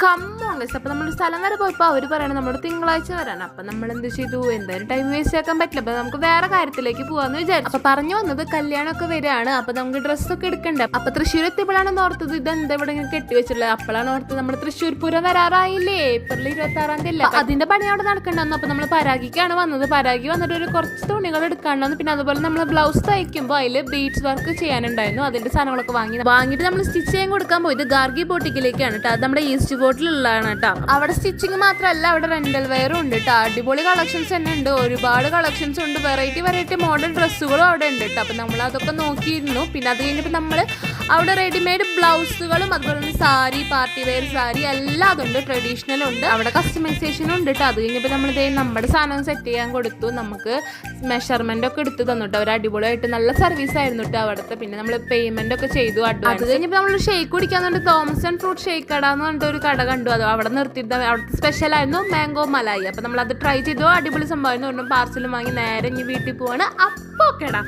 Come on guys. അപ്പോൾ നമ്മൾ സ്ഥലം വരെ പോയപ്പോൾ അവർ പറയണം നമ്മൾ തിങ്കളാഴ്ച വരാണ്. അപ്പം നമ്മൾ എന്ത് ചെയ്തു, എന്തായാലും ടൈം വേസ്റ്റ് ആക്കാൻ പറ്റില്ല, അപ്പോൾ നമുക്ക് വേറെ കാര്യത്തിലേക്ക് പോകാമെന്ന് വിചാരിച്ചു. അപ്പോൾ പറഞ്ഞു വന്നത് കല്യാണമൊക്കെ വരികയാണ്, അപ്പോൾ നമുക്ക് ഡ്രസ്സൊക്കെ എടുക്കണ്ടേ. അപ്പോൾ തൃശ്ശൂർ എത്തിയപ്പോഴാണ് ഓർത്തത് ഇതെന്താ ഇവിടെ ഇങ്ങനെ കെട്ടി വെച്ചിട്ടുള്ളത്. അപ്പോഴാണ് ഓർത്തത് നമ്മൾ തൃശ്ശൂർ പൂരം വരാറായില്ലേ, ഏപ്രിൽ 26-ാം തീയതി അല്ലേ, അതിന്റെ പണി അവിടെ നടക്കണ്ടെന്ന്. അപ്പോൾ നമ്മൾ പരാഗിക്കാണ് വന്നത്. പരാഗി വന്നിട്ട് ഒരു കുറച്ച് തുണികൾ എടുക്കാണ്ടെന്ന്. പിന്നെ അതുപോലെ നമ്മൾ ബ്ലൗസ് തയ്ക്കുമ്പോൾ അതിൽ ബീഡ്സ് വർക്ക് ചെയ്യാനുണ്ടായിരുന്നു, അതിന്റെ സാധനങ്ങളൊക്കെ വാങ്ങിയിട്ട് നമ്മൾ സ്റ്റിച്ച് ചെയ്യാൻ കൊടുക്കാൻ പോയത് ഗാർഗി ബോട്ടിക്കിലേക്കാണ് കേട്ടോ. അത് നമ്മുടെ ഈസ്റ്റ് ഫോർട്ടിലുള്ളതാണ് കേട്ടോ. അവിടെ സ്റ്റിച്ചിങ് മാത്രമല്ല, അവിടെ റെന്റൽ വെയറും ഉണ്ട് കേട്ടോ. അടിപൊളി കളക്ഷൻസ് തന്നെ ഉണ്ട്, ഒരുപാട് കളക്ഷൻസ് ഉണ്ട്, വെറൈറ്റി മോഡൽ ഡ്രസ്സുകളും അവിടെ ഉണ്ട് കേട്ടോ. അപ്പം നമ്മൾ അതൊക്കെ നോക്കിയിരുന്നു. പിന്നെ അത് കഴിഞ്ഞപ്പോൾ നമ്മൾ അവിടെ റെഡിമെയ്ഡ് ബ്ലൗസുകളും അതുപോലെ തന്നെ സാരി, പാർട്ടി വെയർ സാരി എല്ലാം അതുണ്ട്, ട്രഡീഷണൽ ഉണ്ട്, അവിടെ കസ്റ്റമൈസേഷനും ഉണ്ട് കേട്ടോ. അത് കഴിഞ്ഞപ്പോൾ നമ്മൾ നമ്മുടെ സാധനം സെറ്റ് ചെയ്യാൻ കൊടുത്തു, നമുക്ക് മെഷർമെന്റ് ഒക്കെ എടുത്ത് തന്നിട്ട് അവർ അടിപൊളിയായിട്ട് നല്ല സർവീസ് ആയിരുന്നു കേട്ടോ അവിടുത്തെ. പിന്നെ നമ്മൾ പേയ്മെന്റ് ഒക്കെ ചെയ്തു അഡ്വാൻസ്. അത് കഴിഞ്ഞപ്പോൾ നമ്മൾ ഷേക്ക് കുടിക്കാൻ വേണ്ടി തോമസ് ആൻഡ് ഫ്രൂട്ട് ഷേക്ക് കട എന്ന് പറഞ്ഞിട്ട് ഒരു കട കണ്ടു. അത് അവിടെ നിർത്തിയിട്ട് അവിടുത്തെ സ്പെഷ്യൽ ആയിരുന്നു മാംഗോ മലായി. അപ്പം നമ്മൾ അത് ട്രൈ ചെയ്തു, അടിപൊളി സംഭവമായിരുന്നു. പാർസലും വാങ്ങി നേരെ ഇനി വീട്ടിൽ പോവാണ്. അപ്പോൾ കേടാ.